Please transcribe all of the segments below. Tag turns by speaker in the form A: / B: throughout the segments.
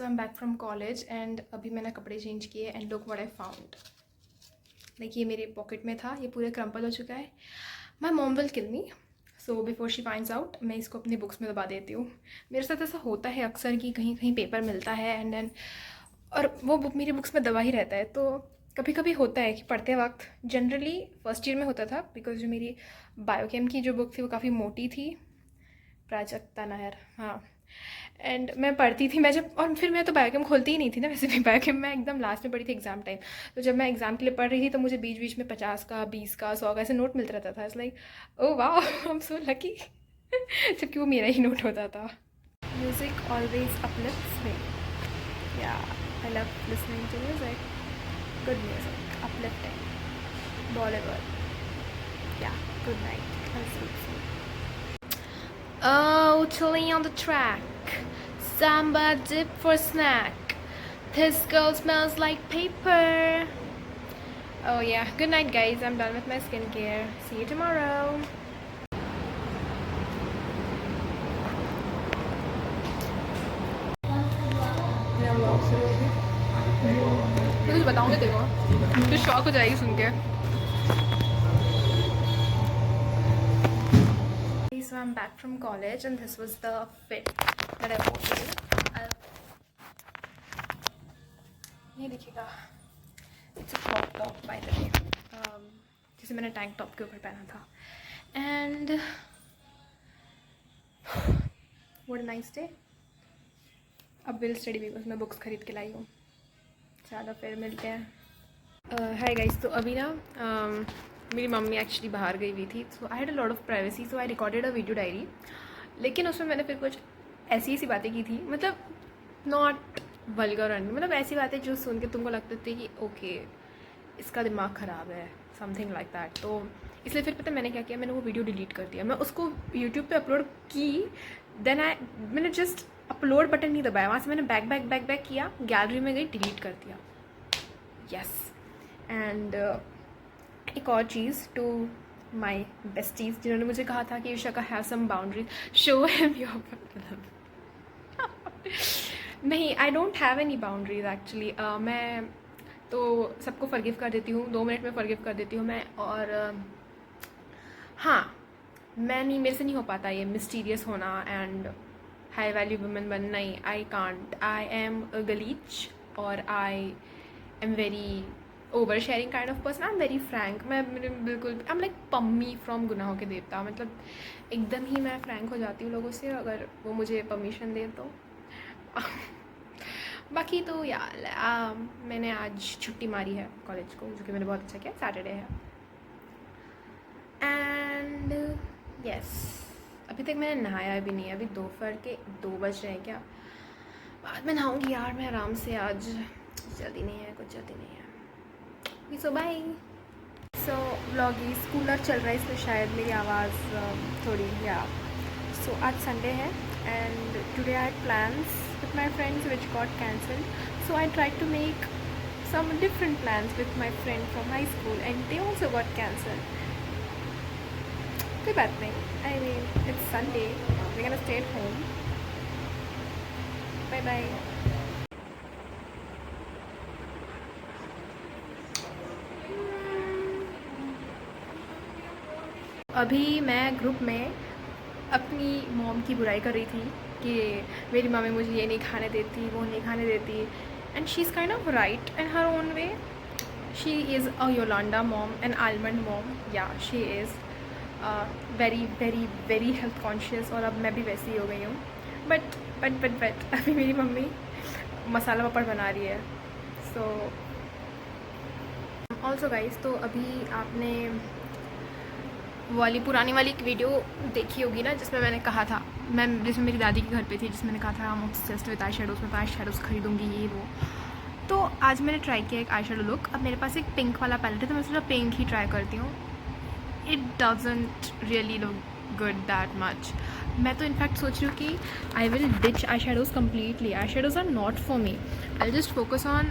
A: So I am back from college and अभी मैंने कपड़े चेंज किए and look what I found. Like ये मेरे पॉकेट में था, ये पूरे क्रम्पल हो चुका है। My mom will kill me, so before she finds out मैं इसको अपनी बुक्स में दबा देती हूँ। मेरे साथ ऐसा होता है अक्सर कि कहीं कहीं पेपर मिलता है एंड देन और वो बुक मेरी बुक्स में दबा ही रहता है। तो कभी कभी होता है कि पढ़ते वक्त, जनरली फर्स्ट ईयर में होता था बिकॉज जो मेरी बायोकेम की जो बुक थी वो काफ़ी मोटी थी, प्राजक्ता नायर, हाँ। एंड मैं पढ़ती थी, मैं जब, और फिर मैं तो बायोकेम खोलती ही नहीं थी ना, वैसे भी बायोकेम मैं एकदम लास्ट में पढ़ी थी एग्जाम टाइम। तो जब मैं एग्जाम के लिए पढ़ रही थी तो मुझे बीच बीच में 50 का, 20 का, 100 का ऐसे नोट मिलता रहता था। इट्स लाइक ओ वाह, आई एम सो लकी। जबकि वो मेरा ही नोट होता था। Music always uplifts me, yeah I love listening to music, good music, uplifting, Bollywood, yeah good night, I'll sleep soon. Oh, chilling on the track, samba dip for snack. This girl smells like paper. Oh yeah, good night guys, I'm done with my skincare. See you tomorrow. मैं कुछ बताऊंगी तेरे को, तो shock हो जाएगी सुन के। So I'm back from college and this was the fit that I wore today. ये देखिएगा, it's a crop top by the way, जिसे मैंने टैंक टॉप के ऊपर पहना था। And what a nice day. अब विल स्टडी बिकॉज मैं बुक्स खरीद के लाई हूँ। ज़्यादा फिर मिलते हैं। हाय गाइस, तो अभी ना मेरी मम्मी एक्चुअली बाहर गई हुई थी, so I had a lot of privacy, so I recorded a video diary. लेकिन उसमें मैंने फिर कुछ ऐसी ऐसी बातें की थी, मतलब नॉट वल्गर और मतलब ऐसी बातें जो सुन के तुमको लगते थे कि ओके इसका दिमाग ख़राब है, समथिंग लाइक दैट। तो इसलिए फिर पता मैंने क्या किया, मैंने वो वीडियो डिलीट कर दिया। मैं उसको यूट्यूब पे अपलोड की, देन मैंने जस्ट अपलोड बटन नहीं दबाया, वहाँ से मैंने बैक किया, गैलरी में गई, डिलीट कर दिया। यस। एंड एक और चीज़, टू माई बेस्टीज जिन्होंने मुझे कहा था कि Vishakha have some boundaries, show him your नहीं, I don't have any boundaries actually. मैं तो सबको फॉरगिव कर देती हूँ, 2 मिनट में फॉरगिव कर देती हूँ मैं। और हाँ, मेरे से नहीं हो पाता ये मिस्टीरियस होना एंड हाई वैल्यू वुमेन बनना। नहीं, I can't, I am a गलीच और I am very over sharing kind of person. I am very Frank, मैं बिल्कुल, I am like Pammi from गुनाहों के देवता, मतलब एकदम ही मैं फ्रैंक हो जाती हूँ लोगों से अगर वो मुझे परमिशन दे तो। बाकी तो यार मैंने आज छुट्टी मारी है कॉलेज को, जो कि मैंने बहुत अच्छा किया। सैटरडे है एंड यस, अभी तक मैंने नहाया भी नहीं है। अभी दोपहर के 2 बज रहे हैं क्या, बाद में नहाऊंगी यार मैं आराम से। आज जल्दी नहीं है, कुछ जल्दी नहीं है। सो बाय। सो व्लॉगी कूलर चल रहा है इसलिए शायद मेरी आवाज़ थोड़ी, या सो आज संडे है and today I had plans with my friends which got cancelled, so I tried to make some different plans with my friend from high school and they also got cancelled. कोई बात नहीं, I mean it's Sunday, we're gonna stay at home. Bye bye. अभी मैं group में अपनी mom की बुराई कर रही थी कि मेरी मम्मी मुझे ये नहीं खाने देती, वो नहीं खाने देती, and she is kind of right in her own way. She is a Yolanda mom, an almond mom, yeah she is very very very health conscious, और अब मैं भी वैसी ही हो गई हूँ। बट अभी मेरी मम्मी मसाला पापड़ बना रही है। सो ऑल्सो गाइज, तो अभी आपने वाली पुरानी वाली एक वीडियो देखी होगी ना, जिसमें मैंने कहा था, जिसमें मेरी दादी के घर पे थी, जिसमें मैंने कहा था हम ऑब्सेस्ड विद आई शेडोज़, में 5 शेडोज़ खरीदूँगी ये वो। तो आज मैंने ट्राई किया एक आई शेडो लुक। अब मेरे पास एक पिंक वाला पैलेट है तो मैं सोचा पिंक ही ट्राई करती हूँ। It doesn't really look good that much. मैं तो इनफैक्ट सोच रही हूँ कि I will ditch eye shadows completely. Eye shadows are not for me, I just focus on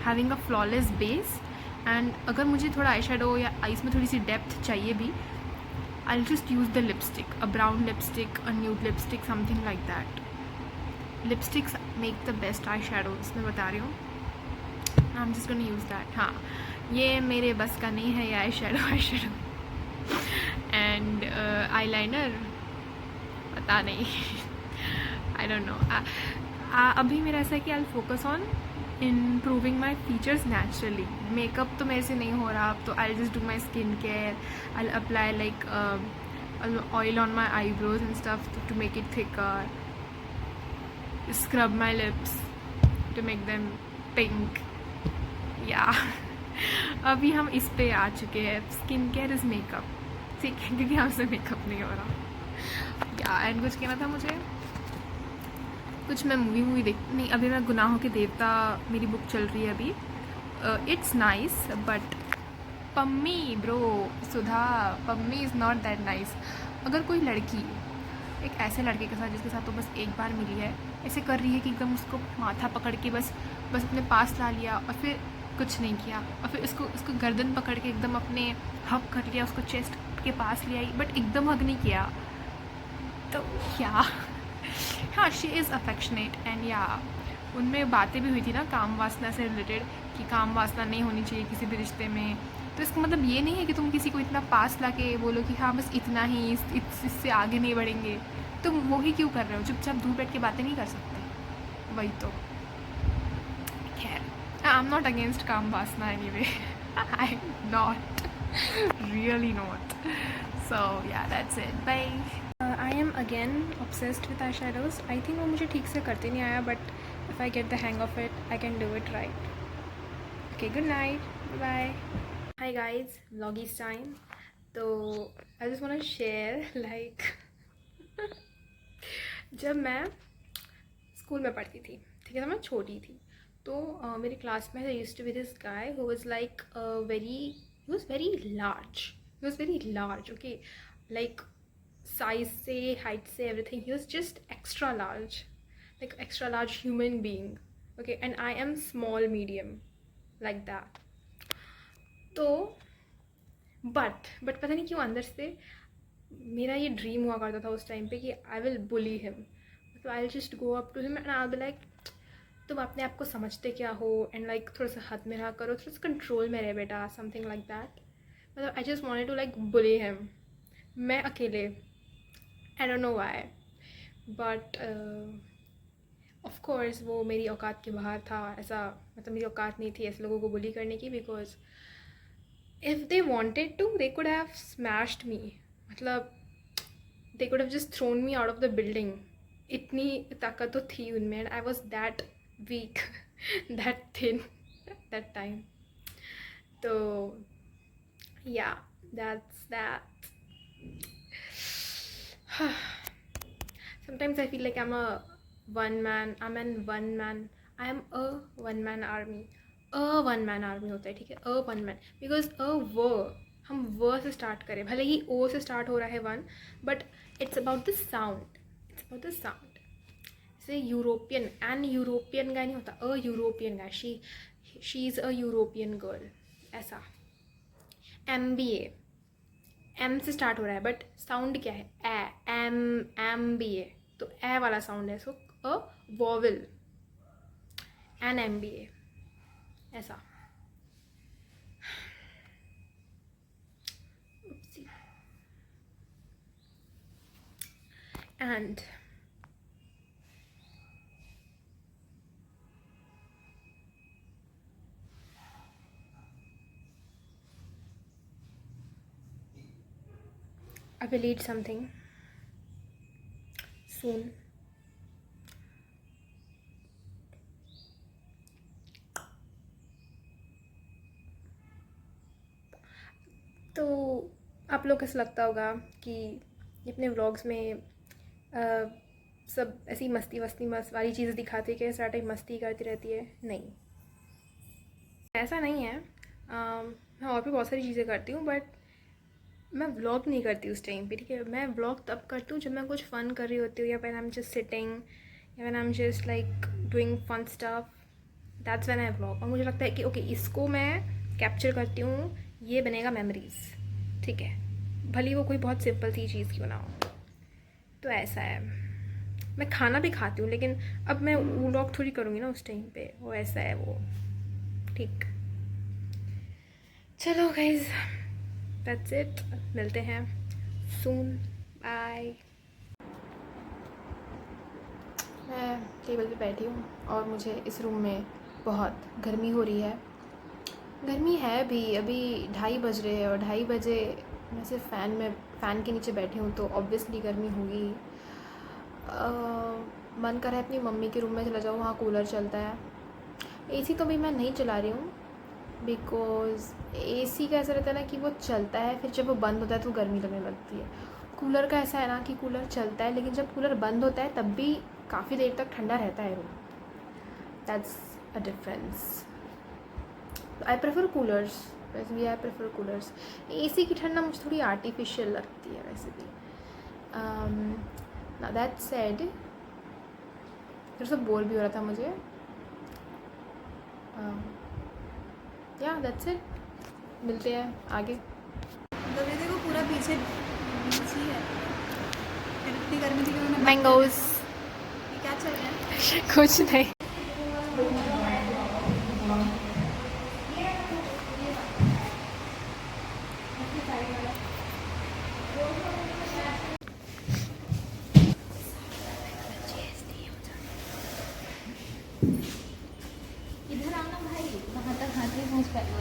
A: having a flawless base, and अगर मुझे थोड़ा आई शेडो या आइज़ में थोड़ी सी डेप्थ चाहिए भी, I'll just use the lipstick, a brown lipstick, a nude lipstick, something like that. Lipsticks make the best eye shadows, मैं बता रही हूँ। आई am just gonna use that. हाँ, ये मेरे बस का नहीं है ये eye shadow and eye liner पता नहीं आई डोंट नो। अभी मेरा ऐसा है कि I focus on improving my features naturally. Makeup तो मेरे से नहीं हो रहा अब, तो I just do my skin care, I apply like oil on my eyebrows and stuff to make it thicker, scrub my lips to make them pink. Yeah. अभी हम इस पे आ चुके हैं, स्किन केयर इज़ मेकअप, ठीक है, क्योंकि हमसे मेकअप नहीं हो रहा। या एंड कुछ कहना था मुझे, कुछ मैं मूवी देख नहीं, अभी मैं गुनाहों के देवता मेरी बुक चल रही है अभी। It's nice but Pammi bro, Sudha, Pammi is not that nice. अगर कोई लड़की एक ऐसे लड़के के साथ जिसके साथ तो बस एक बार मिली है, ऐसे कर रही है कि एकदम उसको माथा पकड़ के बस अपने पास ला लिया और फिर कुछ नहीं किया, और फिर उसको गर्दन पकड़ के एकदम अपने हग कर लिया, उसको चेस्ट के पास ले आई बट एकदम हग नहीं किया, तो क्या हाँ, शी इज़ अफेक्शनेट एंड या उनमें बातें भी हुई थी ना काम वासना से रिलेटेड, कि काम वासना नहीं होनी चाहिए किसी भी रिश्ते में। तो इसका मतलब ये नहीं है कि तुम किसी को इतना पास ला के बोलो कि हाँ बस इतना ही, इससे आगे नहीं बढ़ेंगे। तुम वो ही क्यों कर रहे हो, चुपचाप दूर बैठ के बातें नहीं कर सकते? वही तो। खैर, आई एम नॉट अगेंस्ट काम वासना anyway, I am not, really not. So yeah that's it, bye. I am again obsessed with eye shadows. I think वो मुझे ठीक से करते नहीं आया, but if I get the hang of it I can do it right. Okay, good night, bye. Hi guys, vloggies time. तो I just wanna share like जब मैं स्कूल में पढ़ती थी, ठीक है, तो मैं छोटी थी, तो मेरी क्लास में used to be this guy who was like he was very large, okay, like size से, height से, everything, he was just extra large, like extra large human being, okay, and I am small medium like that. तो but पता नहीं क्यों अंदर से मेरा ये ड्रीम हुआ करता था उस टाइम पे कि आई विल बुली हिम, मतलब I will just go up to him and I will be like, तुम अपने आप को समझते क्या हो, एंड लाइक थोड़ा सा हद में रहा करो, थोड़ा सा कंट्रोल में रहे बेटा, समथिंग लाइक दैट। मतलब I just wanted to like bully him, मैं अकेले, I don't know why, but of course वो मेरी औकात के बाहर था, ऐसा मतलब मेरी औकात नहीं थी ऐसे लोगों को बुली करने की, because if they wanted to they could have smashed me, मतलब they could have just thrown me out of the building, इतनी ताकत तो थी उनमें, and I was that weak that thin that time. तो yeah, that's that. Sometimes I feel like I am a one man army. One man army होता है, ठीक है, वन मैन, बिकॉज हम व से स्टार्ट करें, भले ही ओ से स्टार्ट हो रहा है one, but it's about the sound, जैसे यूरोपियन गाय नहीं होता, a European guy, she is a European girl, ऐसा। MBA, एम से स्टार्ट हो रहा है बट साउंड क्या है, MBA, तो ए वाला साउंड है, सो अ वॉवल, एन MBA, ऐसा। And I will eat something soon. तो आप लोग कैसा लगता होगा कि अपने व्लॉग्स में सब ऐसी मस्ती वाली चीज़ें दिखाते हैं कि सारा टाइम मस्ती करती रहती है? नहीं, ऐसा नहीं है। मैं और भी बहुत सारी चीज़ें करती हूँ, बट मैं व्लॉग नहीं करती उस टाइम पे, ठीक है। मैं व्लॉग तब करती हूँ जब मैं कुछ फ़न कर रही होती हूँ, yeah when I am just sitting, yeah when I am just like doing fun stuff, that's when I vlog. और मुझे लगता है कि ओके, इसको मैं कैप्चर करती हूँ, ये बनेगा मेमोरीज, ठीक है, भले वो कोई बहुत सिंपल सी चीज़ क्यों ना हो। तो ऐसा है। मैं खाना भी खाती हूँ, लेकिन अब मैं व्लॉग थोड़ी करूँगी ना उस टाइम पे, वो ऐसा है वो। ठीक, चलो गाइज, दैट्स इट, मिलते हैं सून, बाय। मैं टेबल पे बैठी हूँ और मुझे इस रूम में बहुत गर्मी हो रही है। गर्मी है भी, अभी 2:30 बज रहे हैं और 2:30 बजे मैं सिर्फ फ़ैन के नीचे बैठी हूँ, तो ऑब्वियसली गर्मी होगी। मन कर रहा है अपनी मम्मी के रूम में चला जाऊँ, वहाँ कूलर चलता है। एसी तो भी मैं नहीं चला रही हूँ, बिकॉज़ एसी का ऐसा रहता है ना कि वो चलता है, फिर जब वो बंद होता है तो गर्मी लगने लगती है। कूलर का ऐसा है ना कि कूलर चलता है, लेकिन जब कूलर बंद होता है तब भी काफ़ी देर तक ठंडा रहता है room. That's a difference. I prefer coolers, वैसे भी आई प्रेफर कूलर्स। एसी की ठंड ना मुझे थोड़ी आर्टिफिशियल लगती है वैसे भी। ना दैट सेड, फिर सब बोर भी हो रहा था मुझे। या दैट्स इट, मिलते हैं आगे।
B: मतलब ये देखो पूरा पीछे नीचे ही है, फिर इतनी गर्मी थी कि मैंने
A: मैंगोज़।
B: ये क्या चल रहा है?
A: कुछ नहीं।
B: इधर आना भाई, वहाँ तक हाथ नहीं पहुँच पाएगा।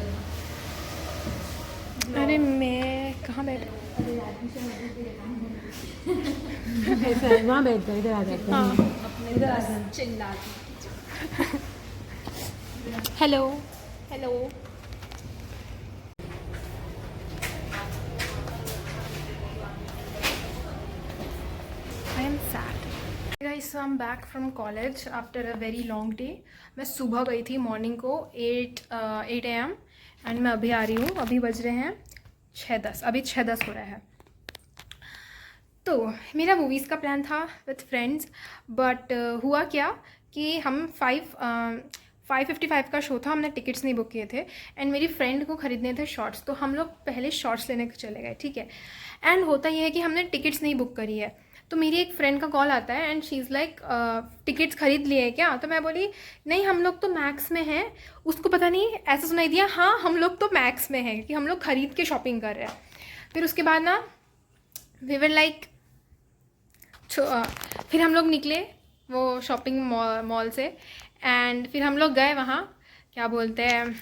A: अरे मैं कहाँ बैठ
C: ऐसा है, वहाँ बैठ जाओ, इधर आ जाते हैं।
A: हाँ,
B: इधर आ जाना, चिल्ला
A: hello hello. I am sad guys, so I am back from college after a very long day. मैं सुबह गई थी मॉर्निंग को 8 AM, एंड मैं अभी आ रही हूँ। अभी बज रहे हैं 6:10, अभी 6:10 हो रहा है। तो मेरा मूवीज़ का प्लान था विथ फ्रेंड्स, बट हुआ क्या कि हम 5:55 का शो था, हमने टिकट्स नहीं बुक किए थे, एंड मेरी फ्रेंड को ख़रीदने थे शॉर्ट्स, तो हम लोग पहले शॉर्ट्स लेने चले गए, ठीक है। एंड होता ये है कि हमने टिकट्स नहीं बुक करी है, तो मेरी एक फ्रेंड का कॉल आता है and she is like, tickets ख़रीद लिए हैं क्या? तो मैं बोली नहीं, हम लोग तो मैक्स में हैं। उसको पता नहीं ऐसा सुनाई दिया, हाँ हम लोग तो मैक्स में हैं, कि हम लोग ख़रीद के शॉपिंग कर रहे हैं। फिर उसके बाद ना वी वर लाइक, फिर हम लोग निकले वो शॉपिंग मॉल से, एंड फिर हम लोग गए वहाँ, क्या बोलते हैं,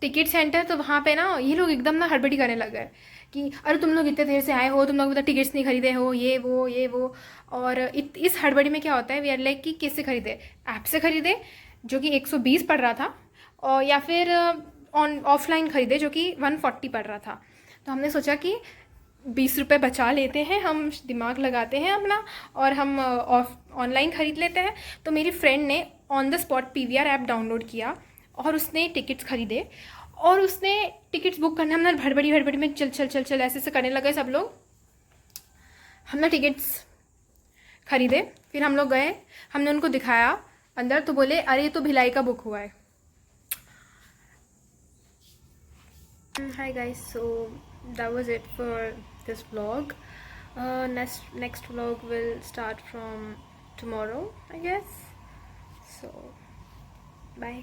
A: टिकट सेंटर। तो वहाँ पे ना ये लोग एकदम ना हड़बड़ी करने लग गए कि अरे तुम लोग इतने देर से आए हो, तुम लोग मतलब टिकट्स नहीं खरीदे हो, ये वो। और इस हड़बड़ी में क्या होता है, वी आर लाइक कि किससे खरीदे, ऐप से खरीदे जो कि 120 पड़ रहा था, और या फिर ऑफलाइन खरीदे जो कि 140 पड़ रहा था। तो हमने सोचा कि 20 रुपये बचा लेते हैं, हम दिमाग लगाते हैं अपना, और हम ऑनलाइन ख़रीद लेते हैं। तो मेरी फ्रेंड ने on the spot PVR app download किया और उसने टिकट्स ख़रीदे, और उसने टिकट्स बुक करने, हमने हड़बड़ी में चल ऐसे करने लगे सब लोग। हमने टिकट्स ख़रीदे, फिर हम लोग गए, हमने उनको दिखाया अंदर, तो बोले अरे ये तो भिलाई का बुक हुआ है। Hi guys, so that was it for this vlog. Next vlog will start from tomorrow, I guess. So bye.